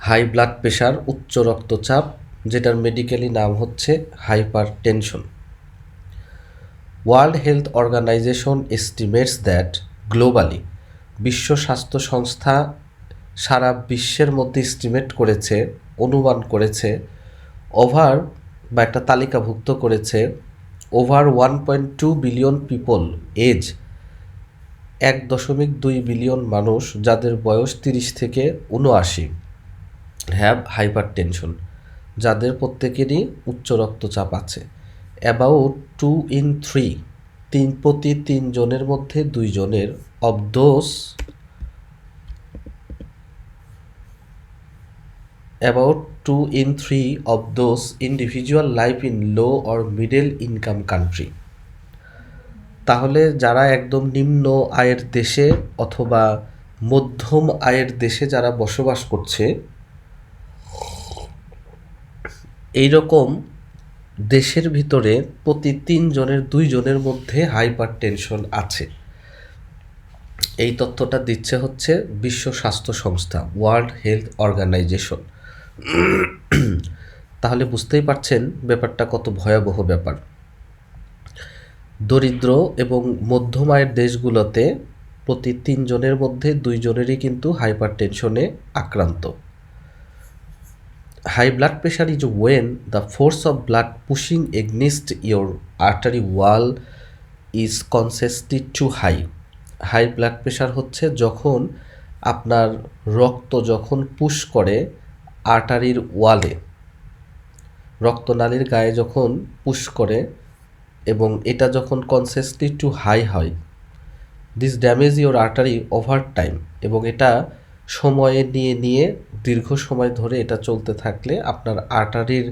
High blood pressure, উচ্চ রক্তচাপ, যেটার মেডিকেলি নাম হচ্ছে hypertension. World Health Organization estimates that globally, বিশ্ব স্বাস্থ্য সংস্থা সারা বিশ্বের মধ্যে এস্টিমেট করেছে, অনুমান করেছে, ওভার বা একটা তালিকাভুক্ত করেছে over 1.2 billion people age, 1.2 billion মানুষ যাদের বয়স 30 থেকে 79 হ্যাভ হাইপারটেনশন, যাদের প্রত্যেকেরই উচ্চ রক্তচাপ আছে। অ্যাবাউট 2 in 3, প্রতি 3 জনের মধ্যে 2 জনের of those about 2 in 3 of those individual live in low or middle income country। তাহলে যারা একদম নিম্ন আয়ের দেশে অথবা মধ্যম আয়ের দেশে যারা বসবাস করছে, এইরকম দেশের ভিতরে প্রতি 3 জনের 2 জনের মধ্যে হাইপারটেনশন আছে। এই তথ্যটা দিচ্ছে হচ্ছে বিশ্ব স্বাস্থ্য সংস্থা, ওয়ার্ল্ড হেলথ অর্গানাইজেশন। তাহলে বুঝতেই পারছেন ব্যাপারটা কত ভয়াবহ ব্যাপার। দরিদ্র এবং মধ্যম আয়ের দেশগুলোতে প্রতি 3 জনের মধ্যে 2 জনেরই কিন্তু হাইপারটেনশনে আক্রান্ত। High blood pressure is when the force of blood pushing against your artery wall is constantly too high. High blood pressure হচ্ছে যখন আপনার রক্ত যখন পুশ করে আর্টারির ওয়ালে, রক্তনালীর গায়ে যখন পুশ করে এবং এটা যখন কনসেস্টলি টু হাই হয়, this damage your artery over time, এবং এটা সময়ে নিয়ে দীর্ঘ সময় ধরে এটা চলতে থাকলে আপনার আর্টারির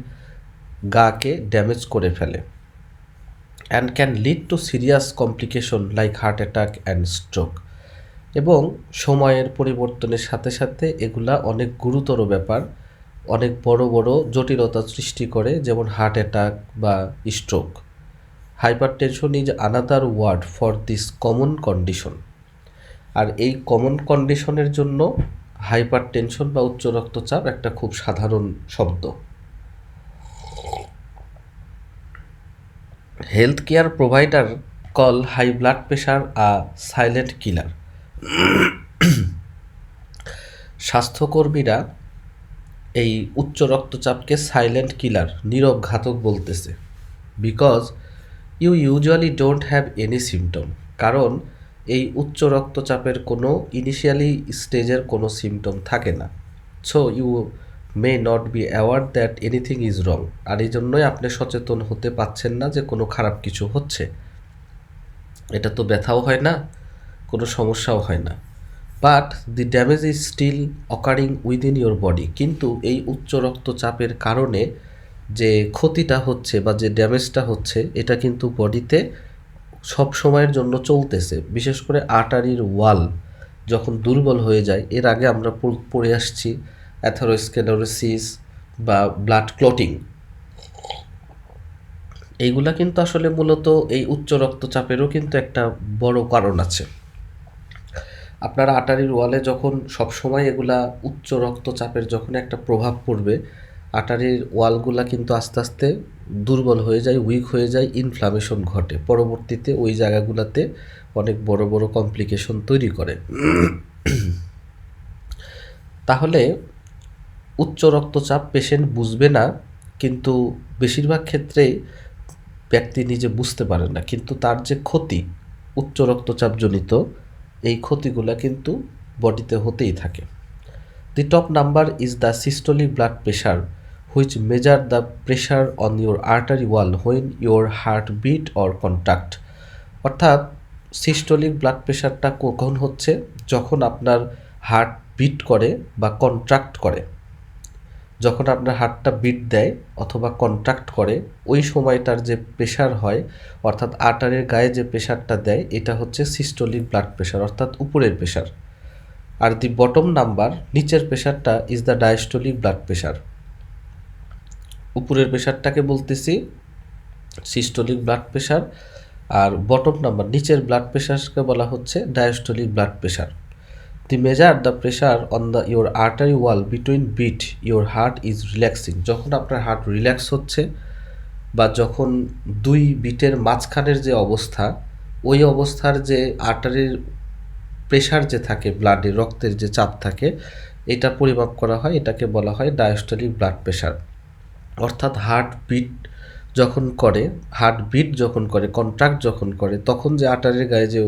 গাকে ড্যামেজ করে ফেলে, and can lead two serious complication like heart attack and stroke. এবং সময়ের পরিবর্তনের সাথে সাথে এগুলা অনেক গুরুতর ব্যাপার, অনেক বড় বড় জটিলতা সৃষ্টি করে, যেমন হার্ট অ্যাটাক বা stroke. Hypertension is another word for this common condition. আর এই কমন কন্ডিশনের জন্য হাইপারটেনশন বা উচ্চ রক্তচাপ একটা খুব সাধারণ শব্দ। Health care provider call high blood pressure a silent killer. স্বাস্থ্যকর্মীরা এই উচ্চ রক্তচাপকে সাইলেন্ট কিলার, নীরব ঘাতক বলতেছে। Because you usually don't have any symptom, কারণ এই উচ্চ রক্তচাপের কোনো ইনিশিয়ালি স্টেজের কোনো সিমটম থাকে না। So you may not be aware that anything is wrong. আর এই জন্যই আপনি সচেতন হতে পারছেন না যে কোনো খারাপ কিছু হচ্ছে। এটা তো ব্যথাও হয় না, কোনো সমস্যাও হয় না, but the damage is still occurring within your body. কিন্তু এই উচ্চ রক্তচাপের কারণে যে ক্ষতিটা হচ্ছে বা যে ড্যামেজটা হচ্ছে, এটা কিন্তু বডিতে সব সময়ের জন্য চলতেছে। বিশেষ করে আর্টারির ওয়াল যখন দুর্বল হয়ে যায়, এর আগে আমরা পড়ে আসছি অ্যাথেরোস্ক্লেরোসিস বা ব্লাড ক্লটিং, এইগুলা কিন্তু আসলে মূলত এই উচ্চ রক্তচাপেরও কিন্তু একটা বড় কারণ আছে। আপনার আর্টারির ওয়ালে যখন সবসময় এগুলা উচ্চ রক্তচাপের যখন একটা প্রভাব পড়বে, আর্টারির ওয়ালগুলা কিন্তু আস্তে আস্তে দুর্বল হয়ে যায়, উইক হয়ে যায়, ইনফ্লামেশন ঘটে, পরবর্তীতে ওই জায়গাগুলোতে অনেক বড় বড় কমপ্লিকেশন তৈরি করে। তাহলে উচ্চ রক্তচাপ পেশেন্ট বুঝবে না, কিন্তু বেশিরভাগ ক্ষেত্রেই ব্যক্তি নিজে বুঝতে পারে না, কিন্তু তার যে ক্ষতি উচ্চ রক্তচাপজনিত, এই ক্ষতিগুলো কিন্তু বডিতে হতেই থাকে। The top number is the systolic blood pressure which measure the pressure on your artery wall when your heart beat or contract. অর্থাৎ সিস্টোলিক ব্লাড প্রেশারটা কখন হচ্ছে, যখন আপনার হার্ট বিট করে বা কন্ট্রাক্ট করে। যখন আপনার হার্টটা বিট দেয় অথবা কন্ট্রাক্ট করে, ওই সময়টার যে প্রেশার হয়, অর্থাৎ আর্টারির গায়ে যে প্রেশারটা দেয়, এটা হচ্ছে সিস্টোলিক ব্লাড প্রেশার, অর্থাৎ উপরের প্রেশার। আর দি বটম নাম্বার, নিচের প্রেশারটা is the diastolic blood pressure. উপরের প্রেশারটাকে বলতেছি সিস্টোলিক ব্লাড প্রেশার, আর বটম নাম্বার নিচের ব্লাড প্রেশারকে বলা হচ্ছে diastolic blood pressure. The measure the pressure on the your artery wall between beat your heart is relaxing. যখন আপনার হার্ট রিল্যাক্স হচ্ছে বা যখন দুই বিটের মাঝখানের যে অবস্থা, ওই অবস্থার যে আর্টারির প্রেশার যে থাকে, ব্লাডে রক্তের যে চাপ থাকে, এটা পরিমাপ করা হয়, এটাকে বলা হয় ডায়াস্টলিক ব্লাড প্রেশার। অর্থাৎ হার্টবিট যখন করে কন্ট্রাক্ট যখন করে, তখন যে আর্টারির গায়ে যে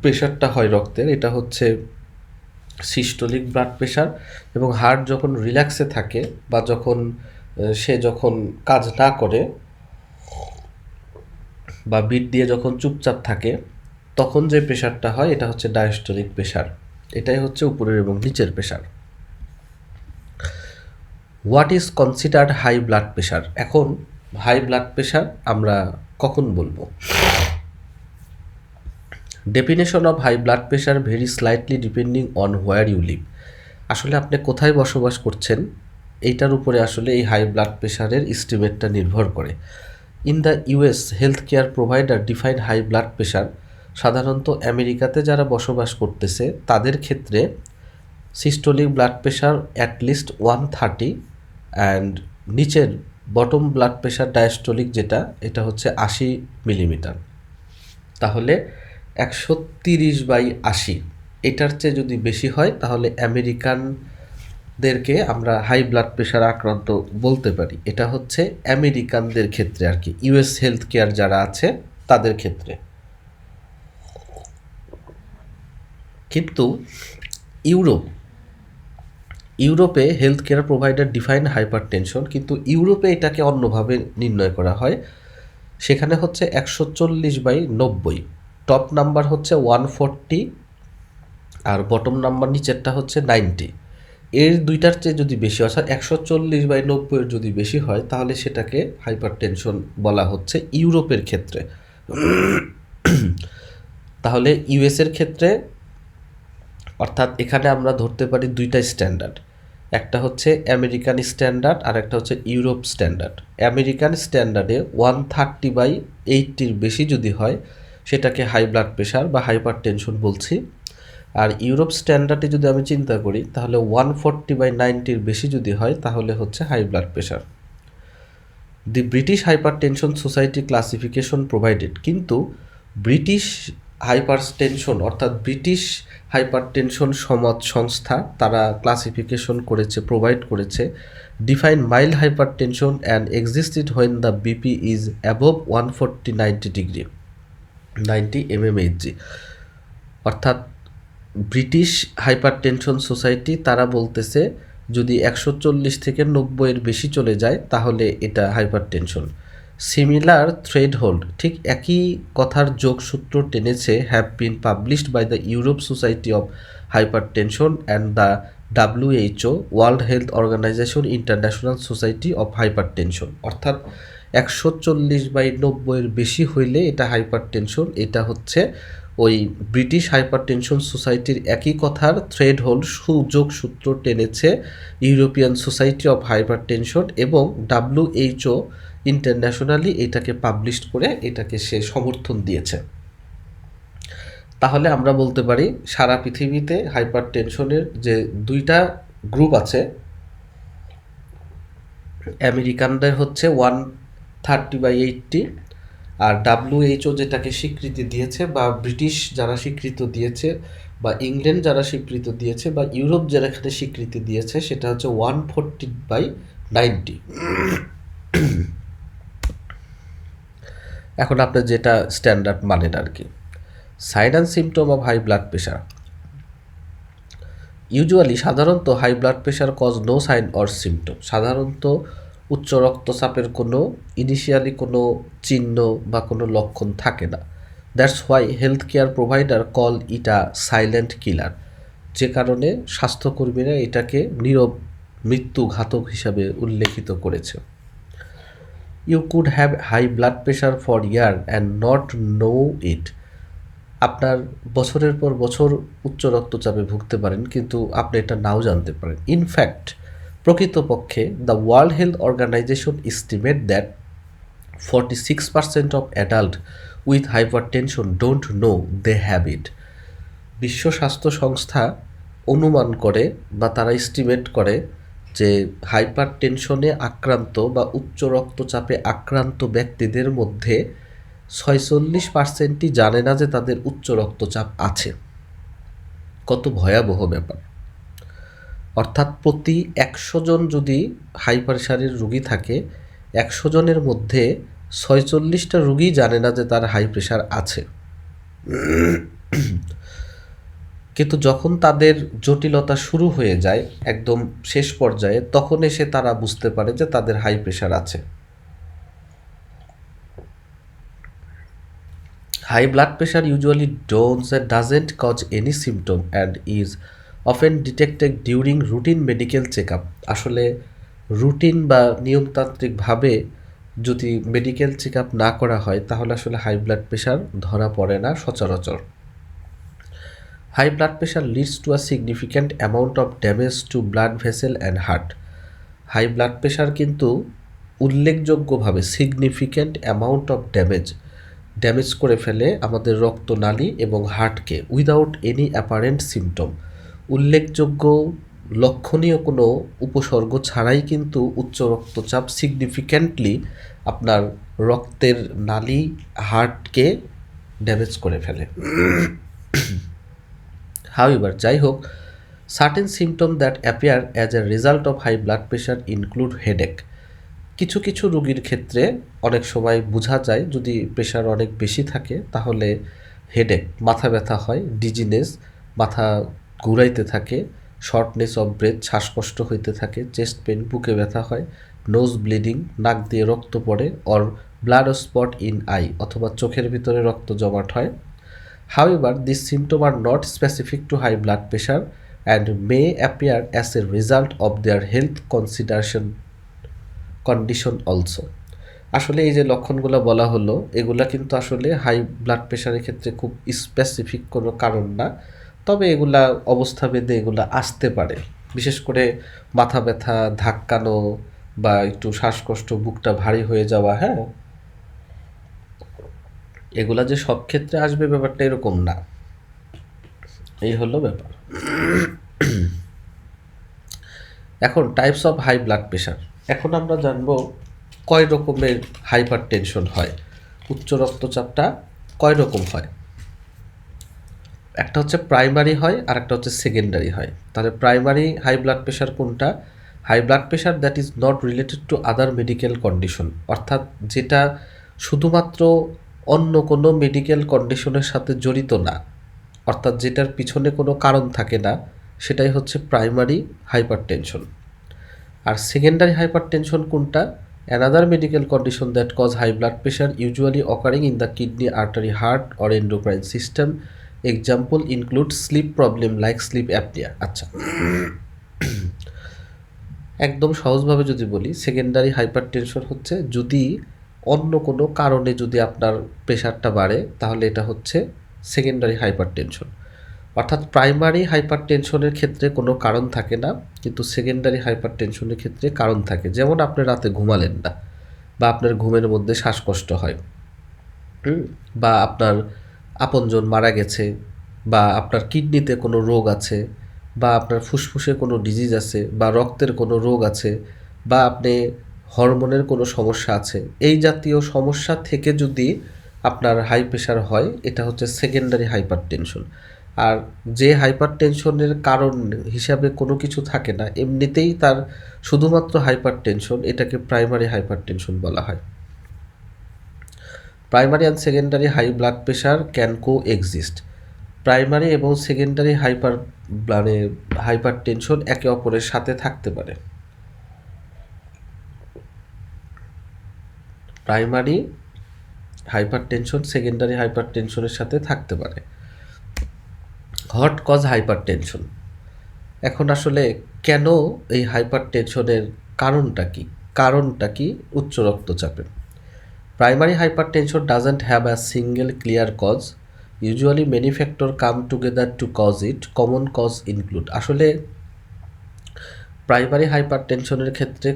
প্রেশারটা হয় রক্তের, এটা হচ্ছে সিস্টোলিক ব্লাড প্রেশার। এবং হার্ট যখন রিল্যাক্সে থাকে বা সে যখন কাজ না করে বা বিট দিয়ে যখন চুপচাপ থাকে, তখন যে প্রেশারটা হয় এটা হচ্ছে ডায়াস্টোলিক প্রেশার। এটাই হচ্ছে উপরের এবং নিচের pressure. What is considered high blood pressure? এখন হাই ব্লাড প্রেশার আমরা কখন বলবো? Definition of high blood pressure very slightly depending on where you live. আসলে আপনি কোথায় বসবাস করছেন এইটার উপরে আসলে এই হাই ব্লাড প্রেশারের এস্টিমেটটা নির্ভর করে। In the US health care provider define high blood pressure. সাধারণত আমেরিকাতে যারা বসবাস করতেছে তাদের ক্ষেত্রে systolic blood pressure at least 130 and নিচের বটম ব্লাড প্রেশার ডায়াস্টোলিক যেটা, এটা হচ্ছে 80 মিলিমিটার। তাহলে 130/80, এটার চেয়ে যদি বেশি হয় তাহলে আমেরিকানদেরকে আমরা হাই ব্লাড প্রেশার আক্রান্ত বলতে পারি। এটা হচ্ছে আমেরিকানদের ক্ষেত্রে আর কি, ইউএস হেলথ কেয়ার যারা আছে তাদের ক্ষেত্রে। কিন্তু ইউরোপে health care provider define hyper tension, কিন্তু ইউরোপে এটাকে অন্যভাবে নির্ণয় করা হয়। সেখানে হচ্ছে 140/90, টপ নাম্বার হচ্ছে 140 আর বটম নাম্বার নিচেরটা হচ্ছে 90। এর দুইটার চেয়ে যদি বেশি, অর্থাৎ 140/90 যদি বেশি হয় তাহলে সেটাকে হাইপার টেনশন বলা হচ্ছে ইউরোপের ক্ষেত্রে। তাহলে ইউএসের ক্ষেত্রে, অর্থাৎ এখানে আমরা ধরতে পারি দুইটা স্ট্যান্ডার্ড, একটা হচ্ছে আমেরিকান স্ট্যান্ডার্ড আর একটা হচ্ছে ইউরোপ স্ট্যান্ডার্ড। আমেরিকান স্ট্যান্ডার্ডে 130/80 বেশি যদি হয় সেটাকে হাই ব্লাড প্রেশার বা হাইপার টেনশন বলছি। আর ইউরোপ স্ট্যান্ডার্ডে যদি আমি চিন্তা করি তাহলে 140/90 বেশি যদি হয় তাহলে হচ্ছে high blood pressure. The British hypertension society classification provided, কিন্তু ব্রিটিশ হাইপার টেনশন অর্থাৎ ব্রিটিশ হাইপার টেনশন সমাজ সংস্থা তারা ক্লাসিফিকেশন করেছে, প্রোভাইড করেছে, define mild hypertension and existed when the BP is above 140/90 mmHg। অর্থাৎ ব্রিটিশ হাইপার টেনশন সোসাইটি তারা বলতেছে যদি 140 থেকে 90 বেশি চলে যায় তাহলে এটা হাইপার টেনশন। সিমিলার থ্রেডহোল্ড, ঠিক একই কথার যোগসূত্র টেনেছে, have been published by the Europe society of hypertension and the WHO World Health Organization International Society of hypertension. অর্থাৎ 140/90 বেশি হইলে এটা হাইপার টেনশন। এটা হচ্ছে ওই ব্রিটিশ হাইপার টেনশন সোসাইটির একই কথার থ্রেড হোল্ড যোগসূত্র টেনেছে European society of hypertension, এবং WHO ইন্টারন্যাশনালি এটাকে পাবলিশ করে এটাকে সে সমর্থন দিয়েছে। তাহলে আমরা বলতে পারি সারা পৃথিবীতে হাইপার টেনশনের যে দুইটা গ্রুপ আছে, আমেরিকানদের হচ্ছে 130/80 আর WHO যেটাকে স্বীকৃতি দিয়েছে বা ব্রিটিশ যারা স্বীকৃতি দিয়েছে বা ইংল্যান্ড যারা স্বীকৃতি দিয়েছে বা ইউরোপ যারা এখানে স্বীকৃতি দিয়েছে সেটা হচ্ছে 140/90। এখন আপনি যেটা স্ট্যান্ডার্ড মানেন আর কি। Sign and symptom of high blood pressure. সাধারণত high blood pressure cause no sign or symptom. সাধারণত উচ্চ রক্তচাপের কোনো ইনিশিয়ালি কোনো চিহ্ন বা কোনো লক্ষণ থাকে না। That's why health care provider call eta silent killer. যে কারণে স্বাস্থ্যকর্মীরা এটাকে নীরব মৃত্যু ঘাতক হিসাবে উল্লেখিত করেছে। You could have high blood pressure for year and not know it. আপনার বছরের পর বছর উচ্চ রক্তচাপে ভুগতে পারেন কিন্তু আপনি এটা নাও জানতে পারেন। ইনফ্যাক্ট প্রকৃতপক্ষে the World Health Organization estimate that 46% of adult with hypertension don't know they have it. বিশ্ব স্বাস্থ্য সংস্থা অনুমান করে বা তারা এস্টিমেট করে যে হাইপার টেনশনে আক্রান্ত বা উচ্চ রক্তচাপে আক্রান্ত ব্যক্তিদের মধ্যে 46%ই জানে না যে তাদের উচ্চ রক্তচাপ আছে। কত ভয়াবহ ব্যাপার! অর্থাৎ প্রতি 100 জন যদি হাই প্রেশারের রুগী থাকে, 100 জনের মধ্যে 46টা রুগী জানে না যে তার হাই প্রেশার আছে। কিন্তু যখন তাদের জটিলতা শুরু হয়ে যায় একদম শেষ পর্যায়ে, তখন এসে তারা বুঝতে পারে যে তাদের হাই প্রেশার আছে। High blood pressure usually doesn't cause any symptom and is often detected during routine medical checkup. আসলে রুটিন বা নিয়মতান্ত্রিকভাবে যদি মেডিকেল চেক আপ না করা হয় তাহলে আসলে হাই ব্লাড প্রেশার ধরা পড়ে না সচরাচর। High blood pressure leads to a significant amount of damage to blood vessel and heart. High blood pressure কিন্তু উল্লেখযোগ্যভাবে সিগনিফিক্যান্ট অ্যামাউন্ট অফ ড্যামেজ করে ফেলে আমাদের রক্তনালী এবং হার্টকে উইদাউট এনি অ্যাপারেন্ট সিমটম। উল্লেখযোগ্য লক্ষণীয় কোনো উপসর্গ ছাড়াই কিন্তু উচ্চ রক্তচাপ সিগনিফিক্যান্টলি আপনার রক্তের নালী, হার্টকে ড্যামেজ করে ফেলে। However, যাই হোক, certain symptoms that appear as a result of high blood pressure include headache. কিছু কিছু রোগীর ক্ষেত্রে অনেক সময় বোঝা যায় যদি প্রেশার অনেক বেশি থাকে তাহলে হেডেক, মাথা ব্যথা হয়, ডিজিনেস, মাথা ঘুরাইতে থাকে, শর্টনেস অফ ব্রেথ, শ্বাসকষ্ট হইতে থাকে, চেস্ট পেন, বুকে ব্যথা হয়, নোজ ব্লিডিং, নাক দিয়ে রক্ত পড়ে, or blood spot in I, অথবা চোখের ভিতরে রক্ত জমাট হয়। However, these symptoms are not specific to high blood pressure and may appear as a result of their health condition also. আসলে এই যে লক্ষণগুলো বলা হলো এগুলা কিন্তু আসলে হাই ব্লাড প্রেশারের ক্ষেত্রে খুব স্পেসিফিক কোনো কারণ না, তবে এগুলা অবস্থা ভেদে এগুলা আসতে পারে। বিশেষ করে মাথা ব্যথা, ধাক্কানো বা একটু শ্বাসকষ্ট, বুকটা ভারী হয়ে যাওয়া, হ্যাঁ, এগুলা যে সব ক্ষেত্রে আসবে ব্যাপারটা এরকম না। এই হলো ব্যাপার। এখন types of high blood pressure. এখন আমরা জানবো কয় রকমের হাইপার টেনশন হয়, উচ্চ রক্তচাপটা কয় রকম হয়। একটা হচ্ছে প্রাইমারি হয় আর একটা হচ্ছে সেকেন্ডারি হয়। তাহলে প্রাইমারি হাই ব্লাড প্রেশার কোনটা? High blood pressure that is not related to other medical condition, অর্থাৎ যেটা শুধুমাত্র অন্য কোনো মেডিকেল কন্ডিশনের সাথে জড়িত না, অর্থাৎ যেটার পিছনে কোনো কারণ থাকে না, সেটাই হচ্ছে প্রাইমারি হাইপার টেনশন। আর সেকেন্ডারি হাইপার টেনশন কোনটা? Another medical condition that cause high blood pressure usually occurring in the kidney, artery, heart or endocrine system. Example include sleep problem like sleep apnea. আচ্ছা, একদম সহজভাবে যদি বলি, secondary hyper tension হচ্ছে যদি অন্য কোনো কারণে যদি আপনার প্রেশারটা বাড়ে তাহলে এটা হচ্ছে সেকেন্ডারি হাইপার টেনশন। অর্থাৎ প্রাইমারি হাইপার টেনশনের ক্ষেত্রে কোনো কারণ থাকে না, কিন্তু সেকেন্ডারি হাইপার টেনশনের ক্ষেত্রে কারণ থাকে। যেমন আপনি রাতে ঘুমালেন না, বা আপনার ঘুমের মধ্যে শ্বাসকষ্ট হয়, বা আপনার আপনজন মারা গেছে, বা আপনার কিডনিতে কোনো রোগ আছে, বা আপনার ফুসফুসে কোনো ডিজিজ আছে, বা রক্তের কোনো রোগ আছে, বা আপনি হরমোনের কোনো সমস্যা আছে, এই জাতীয় সমস্যা থেকে যদি আপনার হাই প্রেশার হয় এটা হচ্ছে সেকেন্ডারি হাইপার টেনশন। আর যে হাইপার টেনশনের কারণ হিসাবে কোনো কিছু থাকে না, এমনিতেই তার শুধুমাত্র হাইপার টেনশন, এটাকে প্রাইমারি হাইপার টেনশন বলা হয়। Primary and secondary high blood pressure can coexist. Primary এবং সেকেন্ডারি হাইপার টেনশন একে অপরের সাথে থাকতে পারে। প্রাইমারি হাইপার টেনশন সেকেন্ডারি হাইপার টেনশনের সাথে থাকতে পারে। What cause hypertension? এখন আসলে কেন এই হাইপার টেনশনের কারণটা কি উচ্চ রক্তচাপের? Primary hypertension doesn't have a single clear cause, usually many factor come together to cause it, common cause include. আসলে প্রাইমারি হাইপার টেনশনের ক্ষেত্রে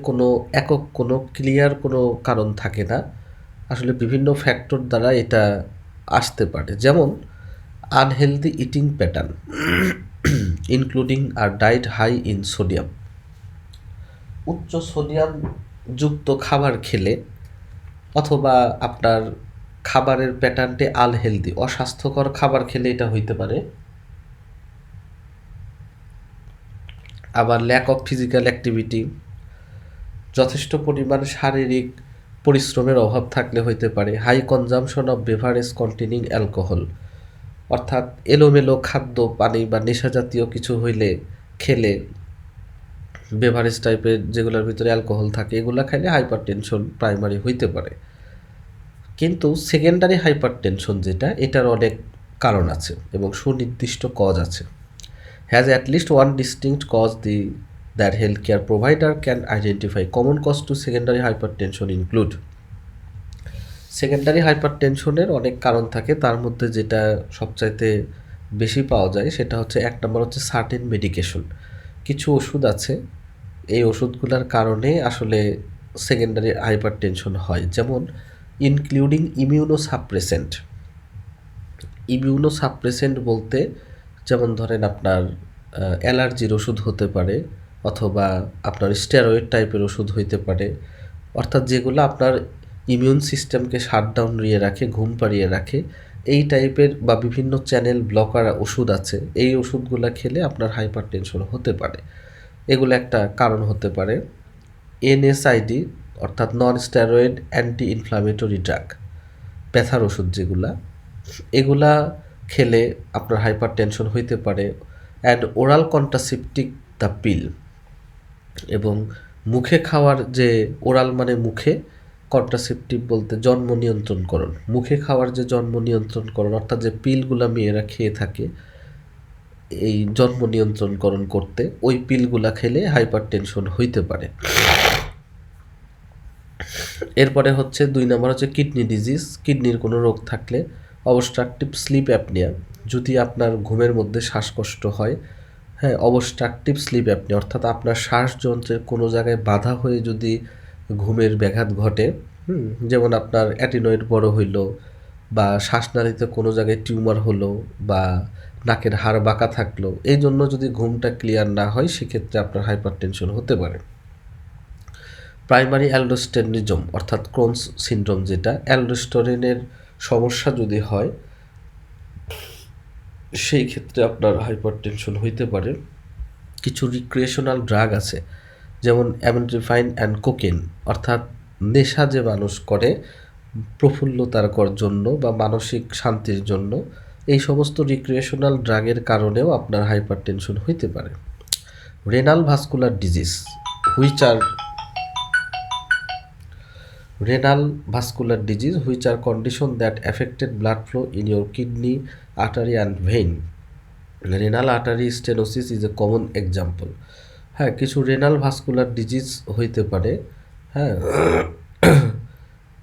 কোনো ক্লিয়ার কোনো কারণ থাকে না, আসলে বিভিন্ন ফ্যাক্টর দ্বারা এটা আসতে পারে। যেমন unhealthy eating pattern including a diet high in sodium. উচ্চ সোডিয়াম যুক্ত খাবার খেলে অথবা আপনার খাবারের প্যাটার্নটি আনহেলদি, অস্বাস্থ্যকর খাবার খেলে এটা হইতে পারে। আবার ল্যাক অফ ফিজিক্যাল অ্যাক্টিভিটি, যথেষ্ট পরিমাণ শারীরিক পরিশ্রমের অভাব থাকলে হইতে পারে। High consumption of beverage containing alcohol, অর্থাৎ এলোমেলো খাদ্য পানি বা নেশা জাতীয় কিছু হইলে খেলে, বেভারেজ টাইপের যেগুলোর ভিতরে অ্যালকোহল থাকে এগুলো খাইলে হাইপার টেনশন প্রাইমারি হইতে পারে। কিন্তু সেকেন্ডারি হাইপার টেনশন যেটা, এটার অনেক কারণ আছে এবং সুনির্দিষ্ট কজ আছে। Has at least one distinct cause that health care provider can identify. Common cause to secondary hypertension include. Secondary হাইপার টেনশনের অনেক কারণ থাকে, তার মধ্যে যেটা সবচাইতে বেশি পাওয়া যায় সেটা হচ্ছে, এক নম্বর হচ্ছে সার্টেন মেডিকেশন। কিছু ওষুধ আছে, এই ওষুধগুলোর কারণে আসলে সেকেন্ডারি হাইপার টেনশন হয়, যেমন ইনক্লুডিং ইমিউনোসাপ্রেসেন্ট। ইমিউনোসাপ্রেসেন্ট বলতে যেমন ধরেন আপনার অ্যালার্জির ওষুধ হতে পারে, অথবা আপনার স্টেরয়েড টাইপের ওষুধ হইতে পারে, অর্থাৎ যেগুলো আপনার ইমিউন সিস্টেমকে শাটডাউন দিয়ে রাখে, ঘুম পাড়িয়ে রাখে, এই টাইপের বা বিভিন্ন চ্যানেল ব্লকার ওষুধ আছে, এই ওষুধগুলো খেলে আপনার হাইপার টেনশন হতে পারে। এগুলো একটা কারণ হতে পারে। এনএসআইডি অর্থাৎ নন স্টেরয়েড অ্যান্টি ইনফ্লামেটরি ড্রাগ, ব্যথার ওষুধ যেগুলা, এগুলা খেলে আপনার হাইপার টেনশন হইতে পারে। অ্যান্ড ওরাল কন্ট্রাসেপটিভ দ্য পিল, এবং মুখে খাওয়ার যে ওরাল মানে মুখে, কন্ট্রাসেপটিভ বলতে জন্ম নিয়ন্ত্রণকরণ, মুখে খাওয়ার যে জন্ম নিয়ন্ত্রণকরণ, অর্থাৎ যে পিলগুলা মেয়েরা খেয়ে থাকে এই জন্ম নিয়ন্ত্রণকরণ করতে, ওই পিলগুলা খেলে হাইপার টেনশন হইতে পারে। এরপরে হচ্ছে 2 নম্বর হচ্ছে কিডনি ডিজিজ, কিডনির কোনো রোগ থাকলে। অবস্ট্রাকটিভ স্লিপ অ্যাপনিয়া, যদি আপনার ঘুমের মধ্যে শ্বাসকষ্ট হয়, হ্যাঁ, অবস্ট্রাকটিভ স্লিপ অ্যাপনিয়া অর্থাৎ আপনার শ্বাসযন্ত্রের কোনো জায়গায় বাধা হয়ে যদি ঘুমের ব্যাঘাত ঘটে, যেমন আপনার অ্যাডিনয়েড বড় হইল, বা শ্বাসনালীতে কোনো জায়গায় টিউমার হলো, বা নাকের হাড় বাঁকা থাকলো, এই জন্য যদি ঘুমটা ক্লিয়ার না হয় সেক্ষেত্রে আপনার হাইপার টেনশন হতে পারে। প্রাইমারি অ্যালডোস্টেরিনিজম অর্থাৎ ক্রোনস সিনড্রোম, যেটা অ্যালডোস্টেরিনের সমস্যা যদি হয় সেই ক্ষেত্রে আপনার হাইপার টেনশন হইতে পারে। কিছু রিক্রিয়েশনাল ড্রাগ আছে, যেমন অ্যামেন্ট্রিফাইন অ্যান্ড কোকেন, অর্থাৎ নেশা যে মানুষ করে প্রফুল্লতার জন্য বা মানসিক শান্তির জন্য, এই সমস্ত রিক্রিয়েশনাল ড্রাগের কারণেও আপনার হাইপার টেনশন হইতে পারে। Renal vascular disease which are renal vascular disease which are condition that affected blood flow in your kidney, artery and vein. Renal artery stenosis is a common example. হ্যাঁ, কিছু renal vascular disease হইতে পারে। হ্যাঁ,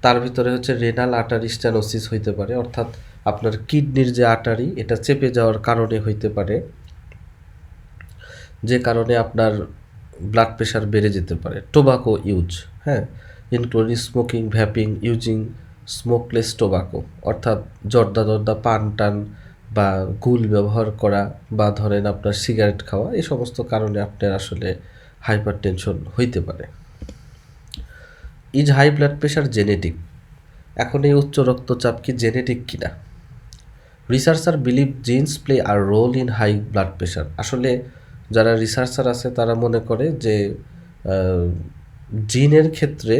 তার ভিতরে হচ্ছে renal artery stenosis হইতে পারে, অর্থাৎ আপনার কিডনির যে আর্টারি এটা চেপে যাওয়ার কারণে হইতে পারে, যে কারণে আপনার ব্লাড প্রেশার বেড়ে যেতে পারে। টোবাকো ইউজ, হ্যাঁ, including smoking, vaping, using smokeless tobacco, অর্থাৎ জর্দা পান টান বা গুল ব্যবহার করা, বা ধরেন আপনার সিগারেট খাওয়া, এই সমস্ত কারণে আপনার আসলে হাইপার টেনশন হইতে পারে। Is high blood pressure genetic? এখন এই উচ্চ রক্তচাপ কি জেনেটিক কিনা? Researcher believe genes play a role in high blood pressure. আসলে যারা রিসার্চার আছে তারা মনে করে যে জিনের ক্ষেত্রে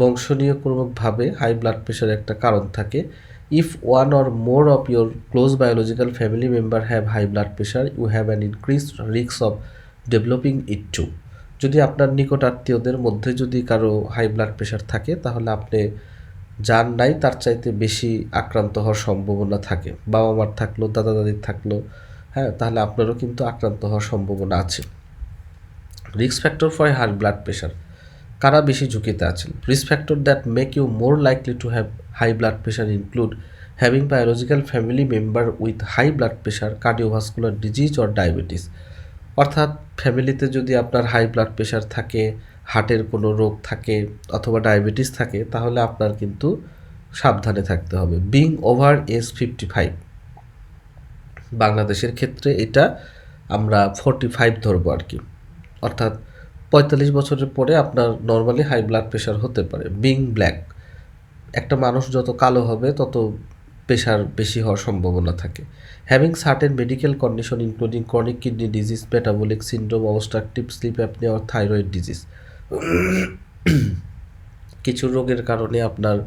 বংশনীয়ক্রমিকভাবে হাই ব্লাড প্রেশারের একটা কারণ থাকে। If one or more of your close biological family member have high blood pressure, you have an increased risk of developing it too. যদি আপনার নিকট আত্মীয়দের মধ্যে যদি কারো হাই ব্লাড প্রেশার থাকে, তাহলে আপনি যার নাই তার চাইতে বেশি আক্রান্ত হওয়ার সম্ভাবনা থাকে। বাবা মার থাকলো, দাদা দাদির থাকলো, হ্যাঁ, তাহলে আপনারও কিন্তু আক্রান্ত হওয়ার সম্ভাবনা আছে। Risk factor for high blood pressure, কারা বেশি ঝুঁকিতে আছেন? Risk factor that make you more likely to have high blood pressure include having biological family member with high blood pressure, cardiovascular disease or diabetes. অর্থাৎ ফ্যামিলিতে যদি আপনার high blood pressure থাকে, হার্টের কোনো রোগ থাকে, অথবা ডায়াবেটিস থাকে, তাহলে আপনার কিন্তু সাবধানে থাকতে হবে। বিং ওভার এজ 55, বাংলাদেশের ক্ষেত্রে এটা আমরা 45 ধরবো আর কি, অর্থাৎ 45 বছরের পরে আপনার নর্মালি হাই ব্লাড প্রেশার হতে পারে। বিং ব্ল্যাক, একটা মানুষ যত কালো হবে তত প্রেশার বেশি হওয়ার সম্ভাবনা থাকে। Having certain medical condition including chronic kidney disease, metabolic syndrome, obstructive sleep apnea or thyroid disease. কিছু রোগের কারণে আপনার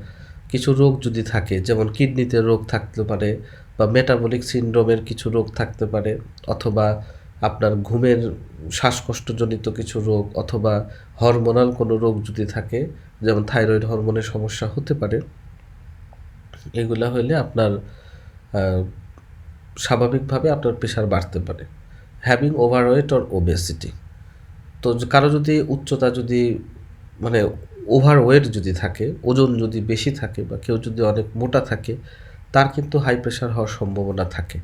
কিছু রোগ যদি থাকে, যেমন কিডনিতে রোগ থাকতে পারে বা মেটাবলিক সিন্ড্রোমের কিছু রোগ থাকতে পারে, অথবা আপনার ঘুমের শ্বাসকষ্টজনিত কিছু রোগ, অথবা হরমোনাল কোনো রোগ যদি থাকে, যেমন থাইরয়েড হরমোনের সমস্যা হতে পারে, এগুলা হলে আপনার স্বাভাবিকভাবে আপনার প্রেশার বাড়তে পারে। হ্যাভিং ওভারওয়েট অর ওবেসিটি, তো কারো যদি উচ্চতা যদি মানে ওভারওয়েট যদি থাকে, ওজন যদি বেশি থাকে, বা কেউ যদি অনেক মোটা থাকে, তার কিন্তু হাই প্রেশার হওয়ার সম্ভাবনা থাকে।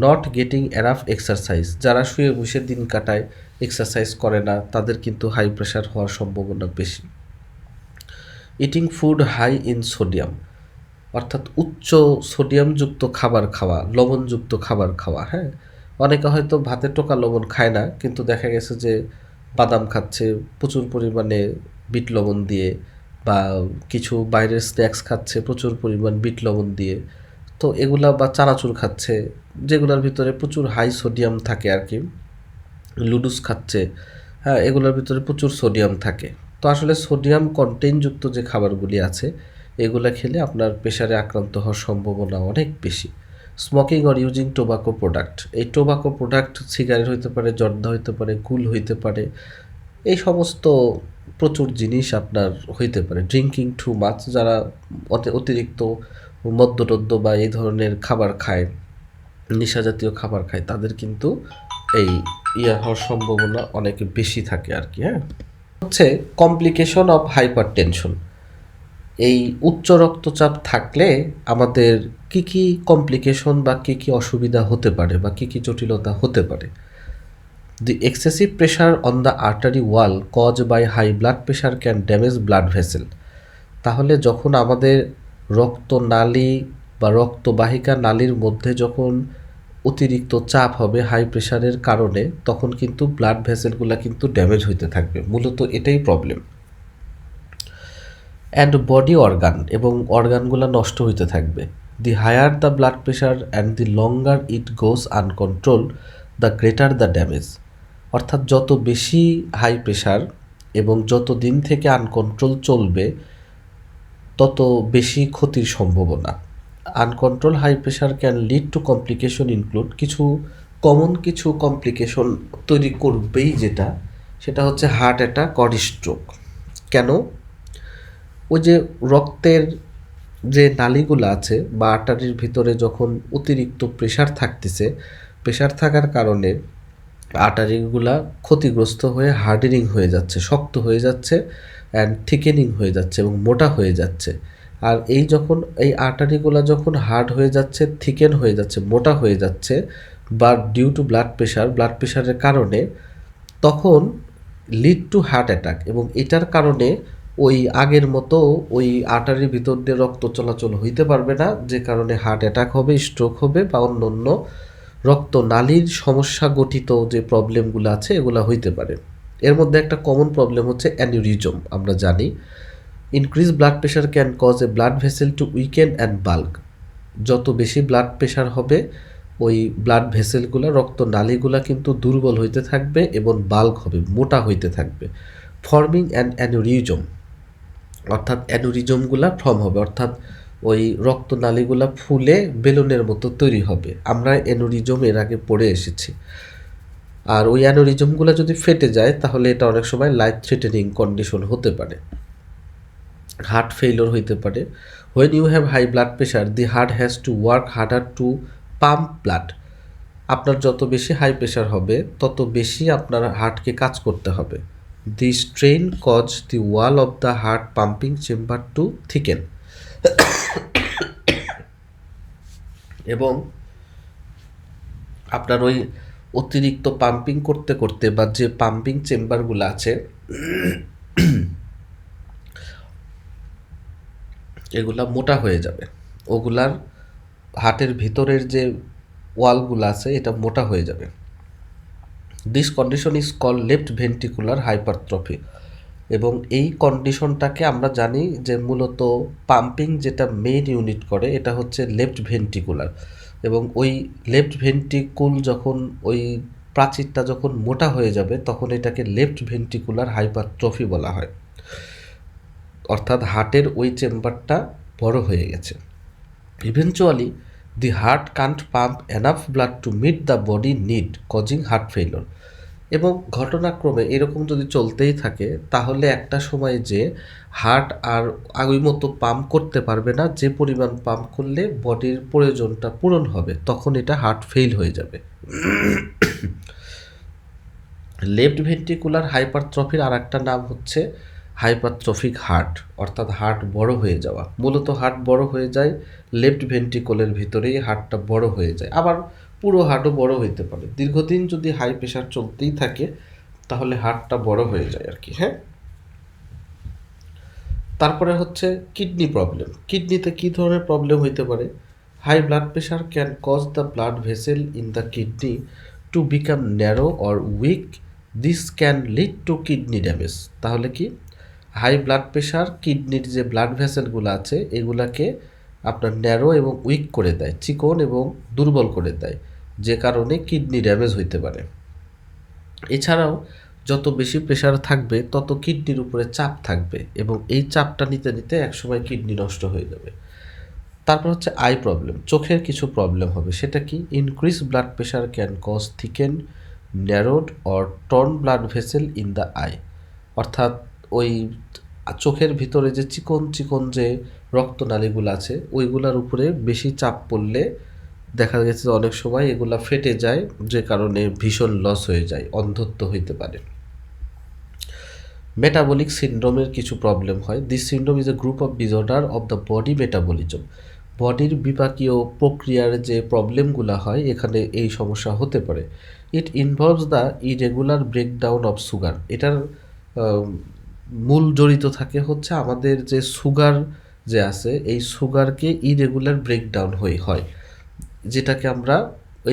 নট গেটিং এনাফ এক্সারসাইজ, যারা শুয়ে বসে দিন কাটায়, এক্সারসাইজ করে না, তাদের কিন্তু হাই প্রেশার হওয়ার সম্ভাবনা বেশি। Eating food high in sodium, অর্থাৎ উচ্চ সোডিয়ামযুক্ত খাবার খাওয়া, লবণযুক্ত খাবার খাওয়া। হ্যাঁ, অনেকে হয়তো ভাতের টোকা লবণ খায় না, কিন্তু দেখা গেছে যে বাদাম খাচ্ছে প্রচুর পরিমাণে বিট লবণ দিয়ে, বা কিছু বাইরের স্ন্যাক্স খাচ্ছে প্রচুর পরিমাণ বিট লবণ দিয়ে, তো এগুলা, বা চানাচুর খাচ্ছে যেগুলোর ভিতরে প্রচুর হাই সোডিয়াম থাকে আর কি, লুডুস খাচ্ছে, হ্যাঁ, এগুলোর ভিতরে প্রচুর সোডিয়াম থাকে। তো আসলে সোডিয়াম কন্টেন্টযুক্ত যে খাবারগুলি আছে, এগুলো খেলে আপনার প্রেশারে আক্রান্ত হওয়ার সম্ভাবনা অনেক বেশি। Smoking or using tobacco product, এই টোবাকো প্রোডাক্ট সিগারেট হইতে পারে, জর্দা হইতে পারে, গুল হইতে পারে, এই সমস্ত প্রচুর জিনিস আপনার হইতে পারে। ড্রিঙ্কিং টু মাছ, যারা অতিরিক্ত মদ্যটদ্য বা এই ধরনের খাবার খায়, নেশাজাতীয় খাবার খায়, তাদের কিন্তু এই হওয়ার সম্ভাবনা অনেক বেশি থাকে আর কি। হ্যাঁ, হচ্ছে কমপ্লিকেশন অফ হাইপার টেনশন। এই উচ্চ রক্তচাপ থাকলে আমাদের কি কি কমপ্লিকেশন বা কি কি অসুবিধা হতে পারে, বা কি কি জটিলতা হতে পারে। The excessive pressure on the artery wall cause by high blood pressure can damage blood vessel. তাহলে যখন আমাদের রক্তনালী বা রক্তবাহিকা নালীর মধ্যে যখন অতিরিক্ত চাপ হবে হাই প্রেশারের কারণে, তখন কিন্তু ব্লাড ভেসেলগুলো কিন্তু ড্যামেজ হইতে থাকবে, মূলত এটাই প্রবলেম। অ্যান্ড বডি অর্গান, এবং অর্গানগুলো নষ্ট হইতে থাকবে। The higher the blood pressure and the longer it goes uncontrol, the greater the damage. অর্থাৎ যত বেশি হাই প্রেশার এবং যত দিন থেকে আনকন্ট্রোল চলবে, তত বেশি ক্ষতির সম্ভাবনা। Uncontrol high pressure can lead to complication include, কিছু কমপ্লিকেশন তৈরি করবেই, সেটা হচ্ছে হার্ট অ্যাটাক অর স্ট্রোক। কেন? ওই যে রক্তের যে নালীগুলো আছে বা আর্টারির ভিতরে যখন অতিরিক্ত প্রেশার থাকতেছে, প্রেশার থাকার কারণে আর্টারিগুলা ক্ষতিগ্রস্ত হয়ে হার্ডেনিং হয়ে যাচ্ছে, শক্ত হয়ে যাচ্ছে, অ্যান্ড থিকেনিং হয়ে যাচ্ছে এবং মোটা হয়ে যাচ্ছে। আর যখন এই আর্টারিগুলা যখন হার্ড হয়ে যাচ্ছে, থিকেন হয়ে যাচ্ছে, মোটা হয়ে যাচ্ছে, বা ডিউ টু ব্লাড প্রেশারের কারণে, তখন লিড টু হার্ট অ্যাটাক, এবং এটার কারণে ওই আগের মতো ওই আর্টারির ভিতর দিয়ে রক্ত চলাচল হইতে পারবে না, যে কারণে হার্ট অ্যাটাক হবে, স্ট্রোক হবে, বা অন্য রক্তনালীর সমস্যা গঠিত যে প্রবলেমগুলো আছে এগুলো হইতে পারে। এর মধ্যে একটা কমন প্রবলেম হচ্ছে অ্যানিউরিজম। আমরা জানি increase blood pressure can cause a blood vessel to weaken and bulge. যত বেশি ব্লাড প্রেশার হবে, ওই ব্লাড ভেসেলগুলো, রক্তনালীগুলো কিন্তু দুর্বল হইতে থাকবে এবং বাল্ক হবে, মোটা হইতে থাকবে। ফর্মিং অ্যান অ্যানিউরিজম, অর্থাৎ অ্যানিউরিজমগুলো ফর্ম হবে, অর্থাৎ ওই রক্তনালীগুলো ফুলে বেলুনের মতো তৈরি হবে। আমরা অ্যানিউরিজম এর আগে পড়ে এসেছি। আর ওই অ্যানিউরিজমগুলো যদি ফেটে যায়, তাহলে এটা অনেক সময় লাইফ থ্রেটেনিং কন্ডিশন হতে পারে, হার্ট ফেইলিওর হইতে পারে। When you have high blood pressure, the heart has to work harder to pump blood. আপনার যত বেশি হাই প্রেশার হবে, তত বেশি আপনার হার্টকে কাজ করতে হবে। The strain cause the wall of the heart pumping chamber to thicken. এবং আপনার ওই অতিরিক্ত পাম্পিং করতে করতে, বা যে পাম্পিং চেম্বারগুলো আছে, এগুলা মোটা হয়ে যাবে। ওগুলার হার্টের ভিতরের যে ওয়ালগুলো আছে এটা মোটা হয়ে যাবে। This condition is call left ventricular hypertrophy. এবং এই কন্ডিশনটাকে আমরা জানি যে মূলত পাম্পিং যেটা মেইন ইউনিট করে এটা হচ্ছে লেফট ভেন্ট্রিকুলার, এবং ওই লেফট ভেন্ট্রিকুল যখন ওই প্রাচীরটা যখন মোটা হয়ে যাবে তখন এটাকে লেফট ভেন্ট্রিকুলার হাইপারট্রফি বলা হয়, অর্থাৎ হার্টের ওই চেম্বারটা বড় হয়ে গেছে। Eventually the heart can't pump enough blood to meet the body need causing heart failure. এবং ঘটনাক্রমে এরকম যদি চলতেই থাকে তাহলে একটা সময় যে হার্ট আর ওই মতো পাম্প করতে পারবে না, যে পরিমাণ পাম্প করলে বডির প্রয়োজনটা পূরণ হবে, তখন এটা হার্ট ফেল হয়ে যাবে। লেফট ভেন্ট্রিকুলার হাইপারট্রফির আর একটা নাম হচ্ছে হাইপারট্রফিক হার্ট, অর্থাৎ হার্ট বড় হয়ে যাওয়া। মূলত হার্ট বড় হয়ে যায় লেফট ভেন্ট্রিকলের ভিতরেই হার্টটা বড় হয়ে যায়, আবার পুরো হার্টও বড় হইতে পারে। দীর্ঘদিন যদি হাই প্রেশার চলতেই থাকে তাহলে হার্টটা বড় হয়ে যায় আর কি। হ্যাঁ, তারপরে হচ্ছে কিডনি প্রবলেম। কিডনিতে কী ধরনের প্রবলেম হইতে পারে? High blood pressure can cause the blood vessel in the kidney to become narrow or weak, this can lead to kidney damage. তাহলে কি, হাই ব্লাড প্রেশার কিডনির যে ব্লাড ভেসেলগুলো আছে এগুলাকে আপনার ন্যারো এবং উইক করে দেয়, চিকন এবং দুর্বল করে দেয়, যে কারণে কিডনি ড্যামেজ হইতে পারে। এছাড়াও যত বেশি প্রেশার থাকবে তত কিডনির উপরে চাপ থাকবে, এবং এই চাপটা নিতে নিতে একসময় কিডনি নষ্ট হয়ে যাবে। তারপর হচ্ছে আই প্রবলেম, চোখের কিছু প্রবলেম হবে। সেটা কি? Increase blood pressure can cause thicken, narrowed or torn blood vessel in the eye. অর্থাৎ ওই চোখের ভিতরে যে চিকন চিকন যে রক্তনালীগুলো আছে ওইগুলোর উপরে বেশি চাপ পড়লে দেখা গেছে অনেক সময় এগুলা ফেটে যায়, যে কারণে ভীষণ লস হয়ে যায়, অন্ধত্ব হইতে পারে। মেটাবলিক সিন্ড্রোমের কিছু প্রবলেম হয়। This syndrome is a group of disorder of the body metabolism. বডির বিপাকীয় প্রক্রিয়ার যে প্রবলেমগুলো হয় এখানে এই সমস্যা হতে পারে। ইট involves the irregular breakdown of sugar. এটার মূল জড়িত থাকে হচ্ছে আমাদের যে সুগার যে আছে এই সুগারকে ইরেগুলার ব্রেকডাউন হয়, যেটাকে আমরা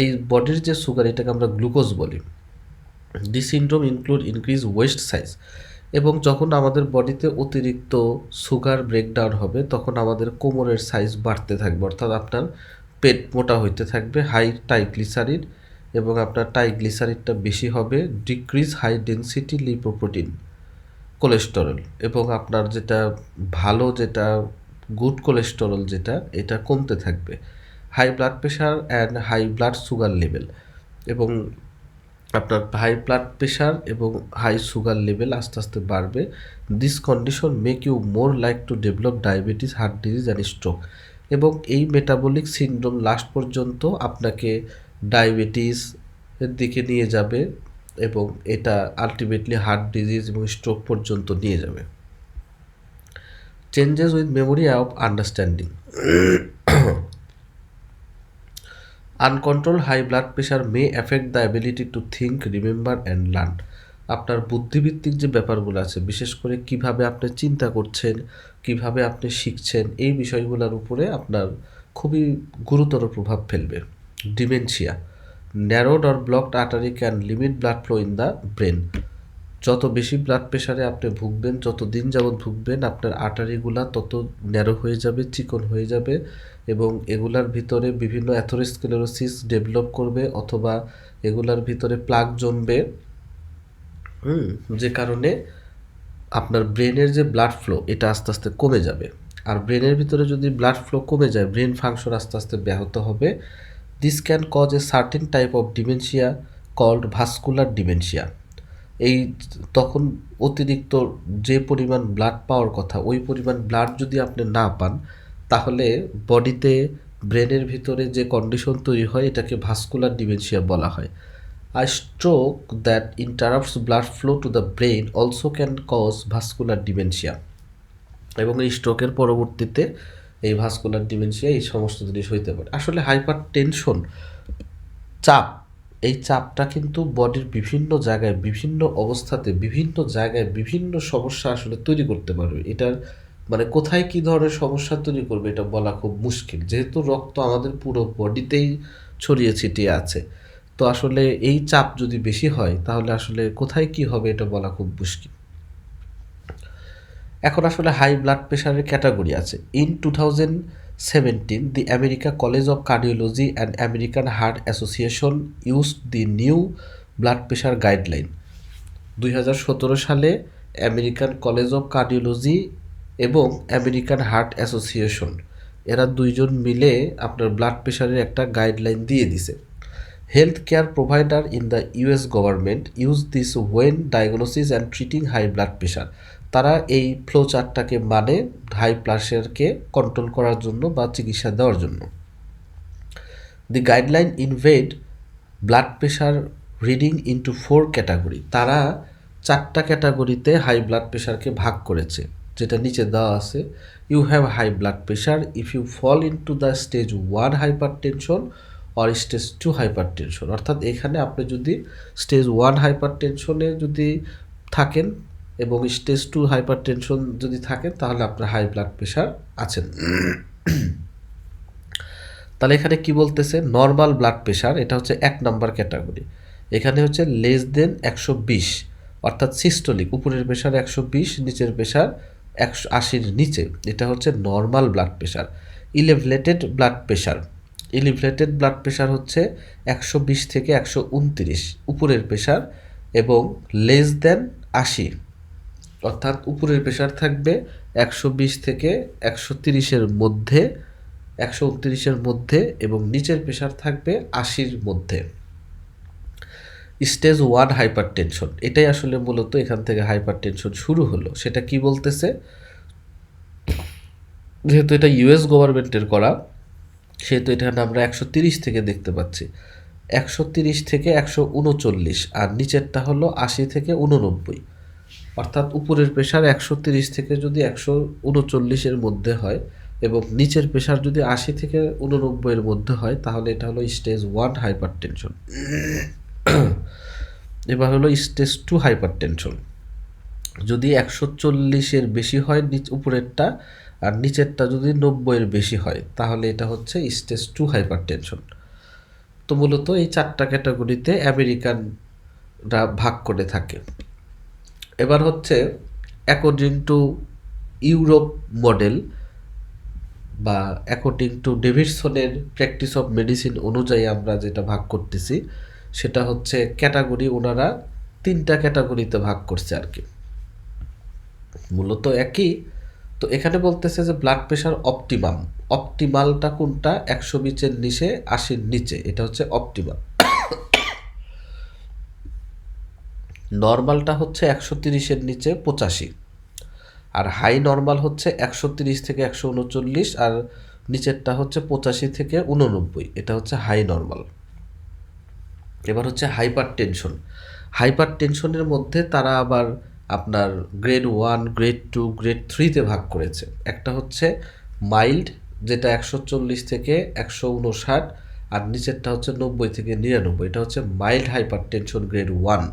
এই বডির যে সুগার এটাকে আমরা গ্লুকোজ বলি। This syndrome include increase West size. এবং যখন আমাদের বডিতে অতিরিক্ত সুগার ব্রেকডাউন হবে তখন আমাদের কোমরের সাইজ বাড়তে থাকবে, অর্থাৎ আপনার পেট মোটা হইতে থাকবে। হাই ট্রাইগ্লিসারিড, এবং আপনার ট্রাইগ্লিসারিডটা বেশি হবে। Decrease high density lipoprotein cholesterol, এবং আপনার যেটা ভালো যেটা গুড কোলেস্টেরল যেটা এটা কমতে থাকবে। High blood pressure and high blood sugar level, এবং আপনার হাই ব্লাড প্রেশার এবং হাই সুগার লেভেল আস্তে আস্তে বাড়বে। This condition make you more like to develop diabetes, heart disease and stroke. এবং এই মেটাবলিক সিনড্রোম লাস্ট পর্যন্ত আপনাকে ডায়াবেটিস এর দিকে নিয়ে যাবে, এবং এটা আলটিমেটলি হার্ট ডিজিজ এবং স্ট্রোক পর্যন্ত নিয়ে যাবে। Changes with memory of understanding. Uncontrol high blood pressure may affect the ability to think, remember and learn. আপনার বুদ্ধিভিত্তিক যে ব্যাপারগুলো আছে, বিশেষ করে কিভাবে আপনি চিন্তা করছেন, কিভাবে আপনি শিখছেন, এই বিষয়গুলোর উপরে আপনার খুবই গুরুতর প্রভাব ফেলবে। Dementia, narrowed or blocked artery can limit blood flow in the brain. যত বেশি ব্লাড প্রেশারে আপনি ভুগবেন, যত দিন যাবৎ ভুগবেন, আপনার আর্টারিগুলা তত ন্যারো হয়ে যাবে, চিকন হয়ে যাবে, এবং এগুলার ভিতরে বিভিন্ন অ্যাথেরোস্ক্লেরোসিস ডেভেলপ করবে, অথবা এগুলার ভিতরে প্লাগ জমবে, যে কারণে আপনার ব্রেনের যে ব্লাড ফ্লো এটা আস্তে আস্তে কমে যাবে। আর ব্রেনের ভিতরে যদি ব্লাড ফ্লো কমে যায় ব্রেন ফাংশন আস্তে আস্তে ব্যাহত হবে। This can cause a certain type of dementia called vascular dementia. এই তখন অতিরিক্ত যে পরিমাণ ব্লাড পাওয়ার কথা ওই পরিমাণ ব্লাড যদি আপনি না পান তাহলে বডিতে ব্রেনের ভিতরে যে কন্ডিশন তৈরি হয় এটাকে ভাস্কুলার ডিমেনশিয়া বলা হয়। A stroke that interrupts blood flow to the brain also can cause vascular dementia. এবং এই স্ট্রোকের পরবর্তীতে এই ভাস্কুলার ডিমেনশিয়া এই সমস্ত জিনিস হইতে পারে। আসলে হাইপার টেনশন, চাপ, এই চাপটা কিন্তু বডির বিভিন্ন জায়গায় বিভিন্ন অবস্থাতে বিভিন্ন জায়গায় বিভিন্ন সমস্যা আসলে তৈরি করতে পারবে। এটার মানে কোথায় কী ধরনের সমস্যা তৈরি করবে এটা বলা খুব মুশকিল, যেহেতু রক্ত আমাদের পুরো বডিতেই ছড়িয়ে ছিটিয়ে আছে। তো আসলে এই চাপ যদি বেশি হয় তাহলে আসলে কোথায় কী হবে এটা বলা খুব মুশকিল। এখন আসলে হাই ব্লাড প্রেশারের ক্যাটাগরি আছে। In 2017 the America college of cardiology and American heart association used the new blood pressure guideline. 2017 সালে আমেরিকান কলেজ অফ কার্ডিওলজি এবং আমেরিকান হার্ট অ্যাসোসিয়েশন এরা দুইজন মিলে আপনার ব্লাড প্রেশারের একটা গাইডলাইন দিয়ে দিছে। Health care provider in the US government use this when diagnosis and treating high blood pressure. তারা এই ফ্লো চার্টটাকে মানে হাই প্রেশারকে কন্ট্রোল করার জন্য বা চিকিৎসা দেওয়ার জন্য। The guideline divide blood pressure reading into 4 category. তারা 4টা ক্যাটাগরিতে হাই ব্লাড প্রেশারকে ভাগ করেছে, যেটা নিচে দেওয়া আছে। You have high blood pressure if you fall into the stage 1 hypertension or stage 2 hypertension. অর্থাৎ এখানে আপনি যদি স্টেজ 1 হাইপারটেনশনে যদি থাকেন এবং স্টেজ 2 হাইপারটেনশন যদি থাকেন তাহলে আপনার হাই ব্লাড প্রেশার আছেন। তাহলে এখানে কি বলতেছে, নর্মাল ব্লাড প্রেশার এটা হচ্ছে 1 নাম্বার ক্যাটাগরি। এখানে হচ্ছে লেস দেন 120, অর্থাৎ সিস্টোলিক, উপরের প্রেশার 120, নিচের প্রেশার 180-র নিচে, এটা হচ্ছে normal blood pressure. Elevated blood pressure, elevated blood pressure হচ্ছে 120 থেকে 129 উপরের প্রেশার এবং লেস দেন 80, অর্থাৎ উপরের প্রেশার থাকবে 120 থেকে 130-এর মধ্যে, 129-এর মধ্যে এবং নিচের প্রেশার থাকবে 80-র মধ্যে। স্টেজ 1 হাইপারটেনশন, এটাই আসলে মূলত এখান থেকে হাইপারটেনশন শুরু হলো। সেটা কি বলতেছে, যেহেতু এটা ইউএস গভর্নমেন্টের করা সেহেতু এখানে আমরা 130 থেকে দেখতে পাচ্ছি, 130 থেকে 139 আর নিচেরটা হলো 80 থেকে 89, অর্থাৎ উপরের প্রেশার 130 থেকে যদি 139-এর মধ্যে হয় এবং নিচের প্রেশার যদি 80 থেকে 89-এর মধ্যে হয় তাহলে এটা হলো স্টেজ 1 হাইপারটেনশন। এবার হলো স্টেজ 2 হাইপারটেনশন। যদি 140-এর বেশি হয় উপরেরটা আর নিচেরটা যদি 90-এর বেশি হয় তাহলে এটা হচ্ছে স্টেজ 2 হাইপারটেনশন। তো মূলত এই 4টা ক্যাটাগরিতে আমেরিকানরা ভাগ করে থাকে। এবার হচ্ছে অ্যাকর্ডিং টু ইউরোপ মডেল বা অ্যাকর্ডিং টু ডেভিডসনের প্র্যাকটিস অফ মেডিসিন অনুযায়ী আমরা যেটা ভাগ করতেছি সেটা হচ্ছে ক্যাটাগরি, ওনারা 3টা ক্যাটাগরিতে ভাগ করছে আর কি, মূলত একই। তো এখানে বলতেছে যে ব্লাড প্রেশার অপটিমাম, অপটিমালটা কোনটা, 120-এর নিচে 80-র নিচে, এটা হচ্ছে অপটিমাল। নর্মালটা হচ্ছে 130-এর নিচে 85 আর হাই নর্মাল হচ্ছে 130 থেকে 139 আর নিচেরটা হচ্ছে 85 থেকে 89, এটা হচ্ছে হাই নর্মাল। এবার হচ্ছে হাইপার টেনশন। হাইপার টেনশনের মধ্যে তারা আবার আপনার গ্রেড 1, গ্রেড 2, গ্রেড 3-তে ভাগ করেছে। একটা হচ্ছে মাইল্ড, যেটা 140 থেকে 159 আর নিচেরটা হচ্ছে 90 থেকে 99, এটা হচ্ছে মাইল্ড হাইপার টেনশন গ্রেড 1।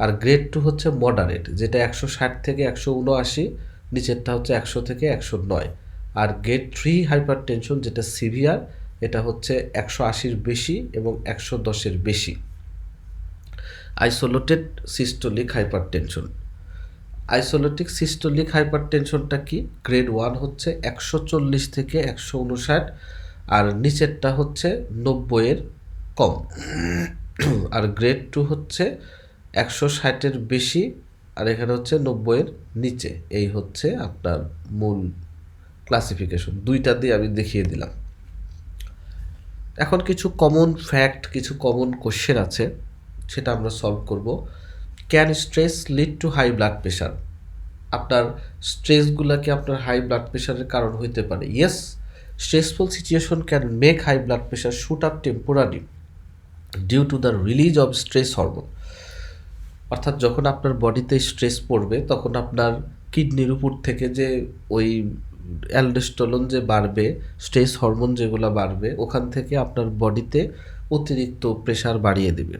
আর গ্রেড 2 হচ্ছে মডারেট, যেটা 160 থেকে 179, নিচেরটা হচ্ছে 100 থেকে 109। আর গ্রেড 3 হাইপার টেনশন যেটা সিভিয়ার, এটা হচ্ছে 180-র বেশি এবং 110-এর বেশি। Isolated systolic hypertension, isolated systolic হাইপার টেনশনটা কি, গ্রেড 1 হচ্ছে 140 থেকে 159 আর নিচেরটা হচ্ছে 90-এর কম। আর গ্রেড 2 হচ্ছে 160-এর বেশি আর এখানে হচ্ছে 90-এর নিচে। এই হচ্ছে আপনার মূল ক্লাসিফিকেশন, দুইটা দিয়ে আমি দেখিয়ে দিলাম। এখন কিছু কমন ফ্যাক্ট, কিছু কমন কোশ্চেন আছে, সেটা আমরা সলভ করব। Can stress lead to high blood pressure? আপনার স্ট্রেসগুলো কি আপনার হাই ব্লাড প্রেশারের কারণ হইতে পারে? Yes, stressful situation can make high blood pressure shoot up temporary due to the release of stress hormone. অর্থাৎ যখন আপনার বডিতে স্ট্রেস পড়বে তখন আপনার কিডনির উপর থেকে যে ওই অ্যালডোস্টেরন যে বাড়বে, স্ট্রেস হরমোন যেগুলো বাড়বে, ওখান থেকে আপনার বডিতে অতিরিক্ত প্রেশার বাড়িয়ে দেবে।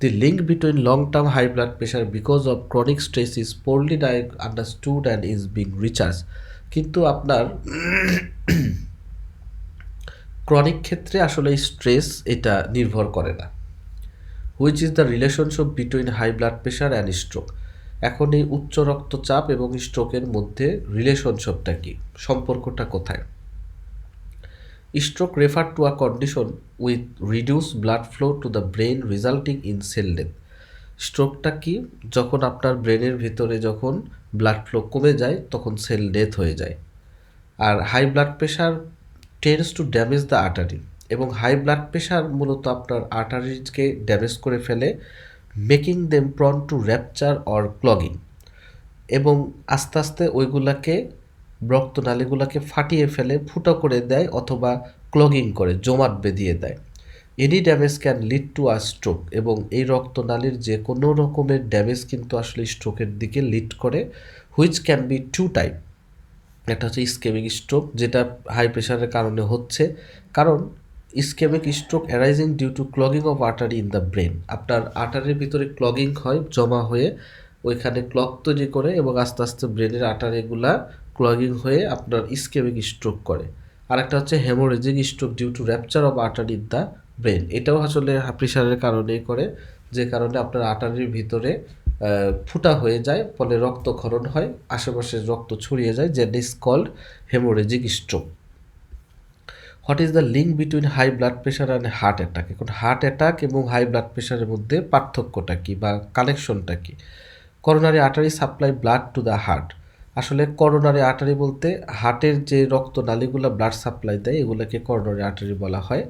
The link between long-term high blood pressure because of chronic stress is poorly understood and is being researched. কিন্তু আপনার ক্রনিক ক্ষেত্রে আসলে স্ট্রেস এটা নির্ভর করে না। Which is the relationship between high blood pressure and stroke. এখন এই উচ্চ রক্তচাপ এবং স্ট্রোকের মধ্যে রিলেশনশিপটা কি, সম্পর্কটা কোথায়? Stroke refer to a condition with reduce blood flow to the brain resulting in cell death. স্ট্রোকটা কি? যখন আপনার ব্রেনের ভিতরে যখন ব্লাড ফ্লো কমে যায় তখন সেল ডেথ হয়ে যায়। আর high blood pressure tends to damage the artery, এবং হাই ব্লাড প্রেশার মূলত আপনার আর্টারিজকে ড্যামেজ করে ফেলে, making them prone to rupture or clogging, এবং আস্তে আস্তে ওইগুলাকে রক্তনালীগুলোকে ফাটিয়ে ফেলে, ফুটো করে দেয় অথবা ক্লগিং করে জমাট বেঁধিয়ে দেয়। Any damage can lead to a stroke, এবং এই রক্তনালীর যে কোনো রকমের ড্যামেজ কিন্তু আসলে স্ট্রোকের দিকে লিড করে, which can be two type. একটা হচ্ছে ইসকেমিক স্ট্রোক, যেটা হাই প্রেশারের কারণে হচ্ছে, কারণ ischemic stroke arising due to clogging of artery in the brain. আপনার আর্টারির ভিতরে ক্লগিং হয়, জমা হয়ে ওইখানে ক্লগ তৈরি করে, এবং আস্তে আস্তে ব্রেনের আর্টারিগুলা ক্লগিং হয়ে আপনার ইসকেমিক স্ট্রোক করে। আরেকটা হচ্ছে hemorrhagic stroke due to rupture of artery in the brain. এটাও আসলে প্রেশারের কারণেই করে, যে কারণে আপনার আর্টারির ভিতরে ফুটা হয়ে যায়, ফলে রক্তক্ষরণ হয়, আশেপাশে রক্ত ছড়িয়ে যায়, যেট is called haemorrhagic stroke. What is the link between high blood pressure and heart attack. এখন হার্ট অ্যাটাক এবং হাই ব্লাড প্রেশারের মধ্যে পার্থক্যটা কী বা কানেকশনটা কী? Coronary artery supply blood to the heart. আসলে করোনারি আর্টারি বলতে হার্টের যে রক্তনালীগুলো ব্লাড সাপ্লাই দেয় এগুলোকে করোনারি আর্টারি বলা হয়।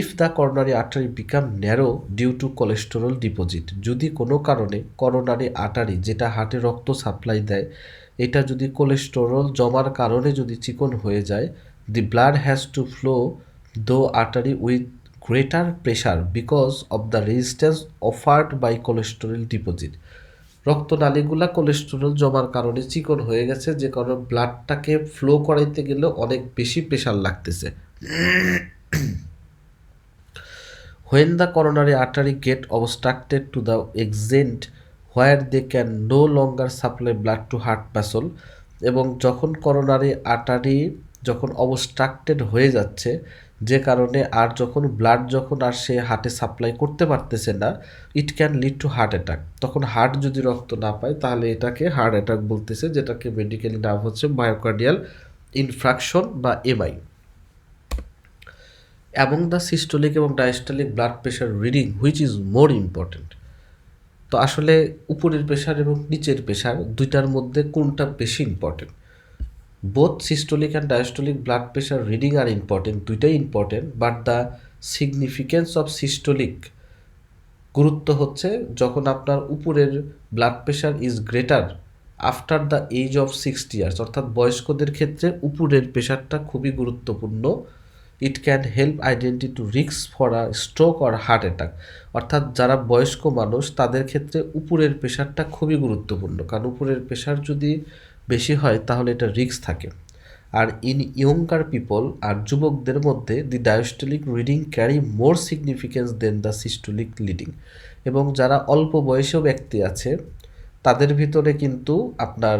If the coronary artery become narrow due to cholesterol deposit, যদি কোনো কারণে করোনারি আর্টারি যেটা হার্টে রক্ত সাপ্লাই দেয় এটা যদি কোলেস্টেরল জমার কারণে যদি চিকন হয়ে যায়, the blood has to flow through artery with greater pressure because of the resistance offered by cholesterol deposit. রক্তনালীগুলা কোলেস্টেরল জমার কারণে চিকন হয়ে গেছে, যে কারণে ব্লাডটাকে ফ্লো করাইতে গেলে অনেক বেশি প্রেশার লাগতেছে। When the coronary artery get obstructed to the extent where they can no longer supply blood to heart muscle, এবং যখন করোনারি আর্টারি যখন অবস্ট্রাক্টেড হয়ে যাচ্ছে, যে কারণে আর যখন ব্লাড যখন আর সে হার্টে সাপ্লাই করতে পারতেছে না, it can lead two heart attack. তখন হার্ট যদি রক্ত না পায় তাহলে এটাকে হার্ট অ্যাটাক বলতেছে, যেটাকে মেডিকেলি নাম হচ্ছে মায়োকার্ডিয়াল ইনফ্রাকশন বা এমআই। অ্যামং দ্য সিস্টোলিক এবং diastolic blood pressure reading which is more important. তো আসলে উপরের প্রেশার এবং নিচের প্রেশার দুইটার মধ্যে কোনটা বেশি important? Both systolic and diastolic blood pressure reading are important, দুইটাই important, but the significance of systolic গুরুত্ব হচ্ছে যখন আপনার উপরের blood pressure is greater after the age of 60 years, অর্থাৎ বয়স্কদের ক্ষেত্রে উপরের প্রেশারটা খুবই গুরুত্বপূর্ণ। It can help identify to risk for a stroke or heart attack, অর্থাৎ যারা বয়স্ক মানুষ তাদের ক্ষেত্রে উপরের প্রেশারটা খুবই গুরুত্বপূর্ণ, কারণ উপরের প্রেশার যদি বেশি হয় তাহলে এটা রিস্ক থাকে। আর ইন ইয়ংকার পিপল, আর যুবকদের মধ্যে the diastolic reading carry more significance than the systolic reading, এবং যারা অল্প বয়সীয় ব্যক্তি আছে তাদের ভিতরে কিন্তু আপনার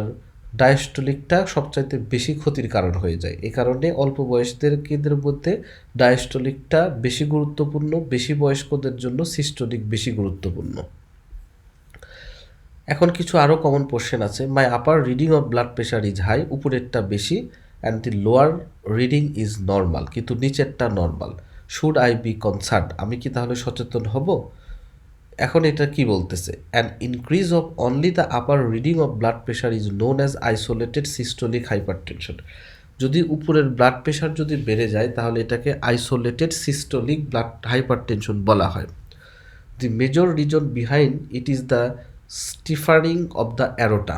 ডায়াস্টোলিকটা সবচাইতে বেশি ক্ষতির কারণ হয়ে যায়। এই কারণে অল্প বয়সদের মধ্যে ডায়াস্টোলিকটা বেশি গুরুত্বপূর্ণ, বেশি বয়স্কদের জন্য সিস্টোলিক বেশি গুরুত্বপূর্ণ। এখন কিছু আরও কমন কোশ্চেন আছে। My upper reading of blood pressure is high, উপরেরটা বেশি, and the lower reading is normal, কিন্তু নিচেরটা নর্মাল। শুড আই বি কনসার্ন, আমি কি তাহলে সচেতন হব? এখন এটা কি বলতেছে? An increase of only the upper reading of blood pressure is known as isolated systolic hypertension. যদি উপরের ব্লাড প্রেশার যদি বেড়ে যায় তাহলে এটাকে আইসোলেটেড সিস্টোলিক ব্লাড হাইপারটেনশন বলা হয়। The major reason behind it is the stiffening of the aorta,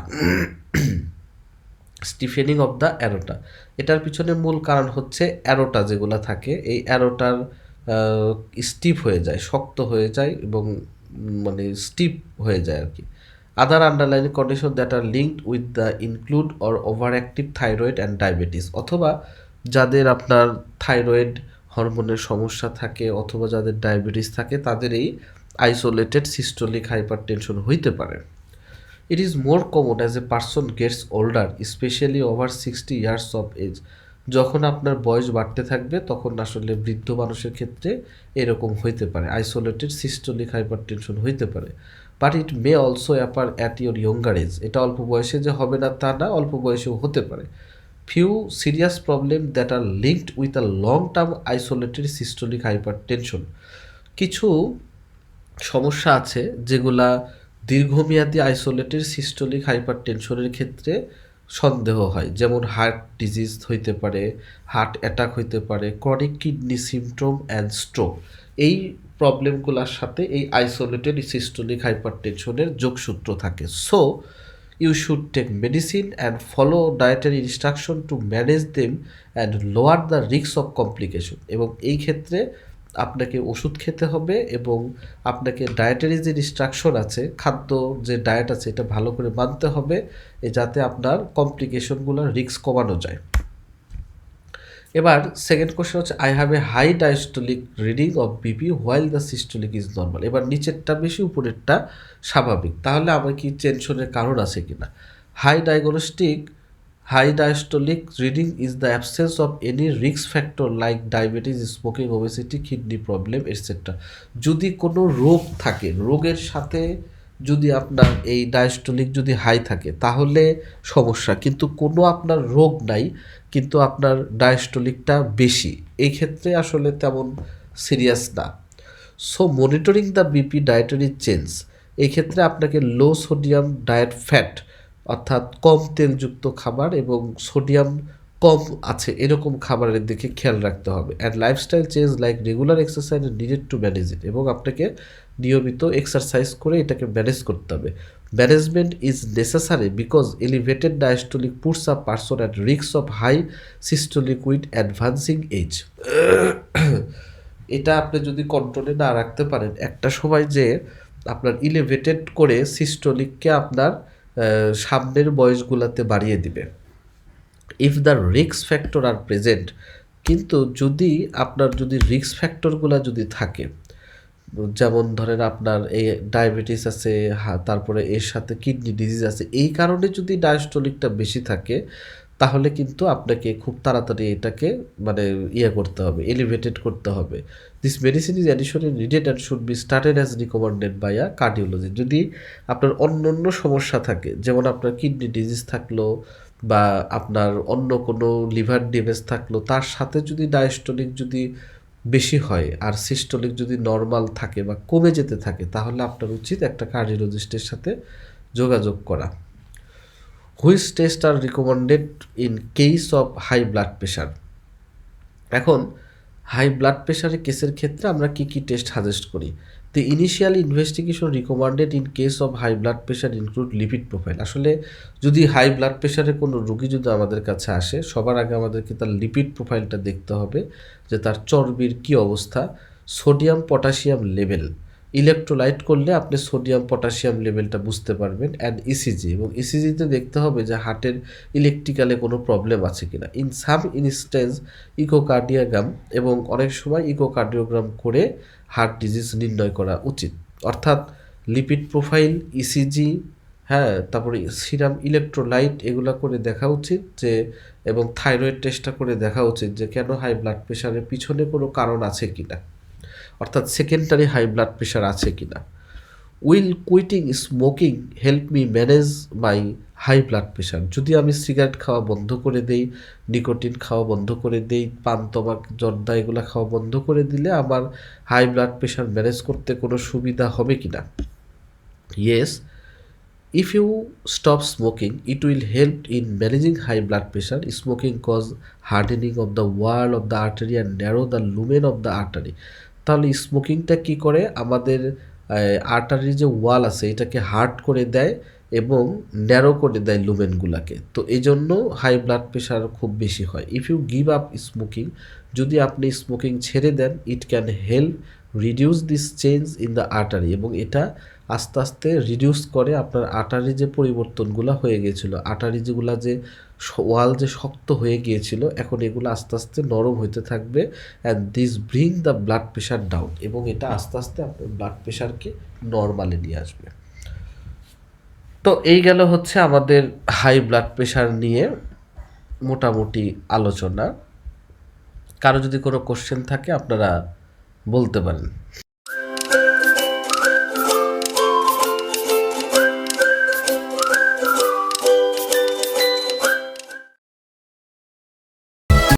stiffening of the aorta. এটার পিছনে মূল কারণ হচ্ছে অ্যারোটা যেগুলো থাকে এই অ্যারোটার স্টিফ হয়ে যায়, শক্ত হয়ে যায়, এবং মানে স্টিফ হয়ে যায় আর কি। Other underlying condition that are linked with the include or overactive thyroid and diabetes, অথবা যাদের আপনার থাইরয়েড হরমোনের সমস্যা থাকে অথবা যাদের ডায়াবেটিস থাকে তাদের এই আইসোলেটেড সিস্টোলিক হাইপারটেনশন হইতে পারে। It is more common as a person gets older, specially over 60 years of age. যখন আপনার বয়স বাড়তে থাকবে তখন আসলে বৃদ্ধ মানুষের ক্ষেত্রে এরকম হইতে পারে, আইসোলেটেড সিস্টোলিক হাইপারটেনশন হইতে পারে। But it may also appear at your younger age. এটা অল্প বয়সে যে হবে না তা না, অল্প বয়সেও হতে পারে। Few serious problem that are linked with a long term isolated systolic hypertension. কিছু সমস্যা আছে যেগুলা দীর্ঘমেয়াদী আইসোলেটেড সিস্টোলিক হাইপারটেনশনের ক্ষেত্রে সন্দেহ হয়, যেমন হার্ট ডিজিজ হইতে পারে, হার্ট অ্যাটাক হইতে পারে, chronic kidney symptom and stroke. এই প্রবলেমগুলোর সাথে এই আইসোলেটেড সিস্টোলিক হাইপারটেনশনের যোগসূত্র থাকে। So you should take medicine and follow dietary instruction to manage them and lower the risk of complication. এবং এই ক্ষেত্রে আপনাকে ওষুধ খেতে হবে এবং আপনাকে ডায়েটারি যে ইনস্ট্রাকশন আছে, খাদ্য যে ডায়েট আছে, এটা ভালো করে মানতে হবে যাতে আপনার কমপ্লিকেশনগুলোর রিস্ক কমানো যায়। এবার সেকেন্ড কোশ্চেন হচ্ছে, I have a high diastolic reading of BP while the systolic is normal. এবার নিচেরটা বেশি উপরেরটা স্বাভাবিক, তাহলে আমার কি টেনশনের কারণ আছে কিনা। High diastolic reading is the absence of any risk factor like diabetes, smoking, obesity, kidney problem etcetera. যদি কোনো রোগ থাকে, রোগের সাথে যদি আপনার এই ডায়াস্টোলিক যদি হাই থাকে তাহলে সমস্যা, কিন্তু কোনো আপনার রোগ নাই কিন্তু আপনার ডায়াস্টোলিকটা বেশি, এই ক্ষেত্রে আসলে তেমন সিরিয়াস না। So monitoring the BP dietary change, এই ক্ষেত্রে আপনাকে লো সোডিয়াম ডায়েট ফ্যাট অর্থাৎ কম তেলযুক্ত খাবার এবং সোডিয়াম কম আছে এরকম খাবারের দিকে খেয়াল রাখতে হবে। And lifestyle change like regular exercise needed to manage it, এবং আপনাকে নিয়মিত এক্সারসাইজ করে এটাকে ম্যানেজ করতে হবে। Management is necessary because elevated diastolic puts a person at risk of high systolic with advancing age. এটা আপনি যদি কন্ট্রোলে না রাখতে পারেন, একটা সময় যে আপনার ইলেভেটেড করে সিস্টোলিককে আপনার সামনের বয়সগুলোতে বাড়িয়ে দিবে। If the risk factor are present, কিন্তু যদি আপনার যদি রিস্ক ফ্যাক্টরগুলো যদি থাকে, যেমন ধরেন আপনার এই ডায়াবেটিস আছে, তারপরে এর সাথে কিডনি ডিজিজ আছে, এই কারণে যদি ডায়াস্টোলিকটা বেশি থাকে তাহলে কিন্তু আপনাকে খুব তাড়াতাড়ি এটাকে মানে করতে হবে, এলিভেটেড করতে হবে। This medicine is additionally needed and should be started as recommended by a cardiology. যদি আপনার অন্য সমস্যা থাকে, যেমন আপনার কিডনি ডিজিজ থাকলো বা আপনার অন্য কোনো লিভার ড্যামেজ থাকলো, তার সাথে যদি ডায়াস্টোলিক যদি বেশি হয় আর সিস্টোলিক যদি নর্মাল থাকে বা কমে যেতে থাকে, তাহলে আপনার উচিত একটা কার্ডিওলজিস্টের সাথে যোগাযোগ করা। Which test are recommended in case of high blood pressure. এখন হাই ব্লাড প্রেশারের কেসের ক্ষেত্রে আমরা কী কী টেস্ট সাজেস্ট করি। The initial investigation recommended in case of high blood pressure include lipid profile. আসলে যদি হাই ব্লাড প্রেশারের কোনো রুগী যদি আমাদের কাছে আসে, সবার আগে আমাদেরকে তার লিপিড প্রোফাইলটা দেখতে হবে যে তার চর্বির কী অবস্থা, সোডিয়াম পটাশিয়াম লেভেল, ইলেকট্রোলাইট করলে আপনি সোডিয়াম পটাশিয়াম লেভেলটা বুঝতে পারবেন, অ্যান্ড ইসিজি, এবং ইসিজিতে দেখতে হবে যে হার্টের ইলেকট্রিক্যালে কোনো প্রবলেম আছে কিনা। ইন সাম ইনস্টেন্স ইকোকার্ডিওগ্রাম, এবং অনেক সময় ইকোকার্ডিওগ্রাম করে হার্ট ডিজিজ নির্ণয় করা উচিত। অর্থাৎ লিপিড প্রোফাইল, ইসিজি, হ্যাঁ, তারপরে সিরাম ইলেকট্রোলাইট এগুলো করে দেখা উচিত যে, এবং থাইরয়েড টেস্টটা করে দেখা উচিত যে কেন হাই ব্লাড প্রেশারের পিছনে কোনো কারণ আছে কিনা, অর্থাৎ সেকেন্ডারি হাই ব্লাড প্রেশার আছে কিনা। Will quitting smoking help me manage my high blood pressure. যদি আমি সিগারেট খাওয়া বন্ধ করে দেই, নিকোটিন খাওয়া বন্ধ করে দেই, পান, তামাক, জর্দা এগুলো খাওয়া বন্ধ করে দিলে আমার হাই ব্লাড প্রেশার ম্যানেজ করতে কোনো সুবিধা হবে কিনা। Yes, if you stop smoking it will help in managing high blood pressure. Smoking cause hardening of the wall of the artery and narrow the lumen of the artery. তাহলে স্মোকিংটা কি করে, আমাদের আর্টারির যে ওয়াল আছে এটাকে হার্ড করে দেয় এবং ন্যারো করে দেয় লুমেনগুলাকে, তো এই জন্য হাই ব্লাড প্রেশার খুব বেশি হয়। If you give up smoking, যদি আপনি স্মোকিং ছেড়ে দেন, it can help reduce this change in the artery, এবং এটা আস্তে আস্তে রিডিউস করে আপনার আর্টারি যে পরিবর্তনগুলো হয়ে গেছিলো, আর্টারি যেগুলো যে ওয়াল যে শক্ত হয়ে গিয়েছিল, এখন এগুলো আস্তে আস্তে নরম হইতে থাকবে, and this bring the blood pressure down, এবং এটা আস্তে আস্তে আপনার ব্লাড প্রেশারকে নর্মালে নিয়ে আসবে। তো এই গেল হচ্ছে আমাদের হাই ব্লাড প্রেশার নিয়ে মোটামুটি আলোচনা। কারো যদি কোনো কোশ্চেন থাকে আপনারা বলতে পারেন।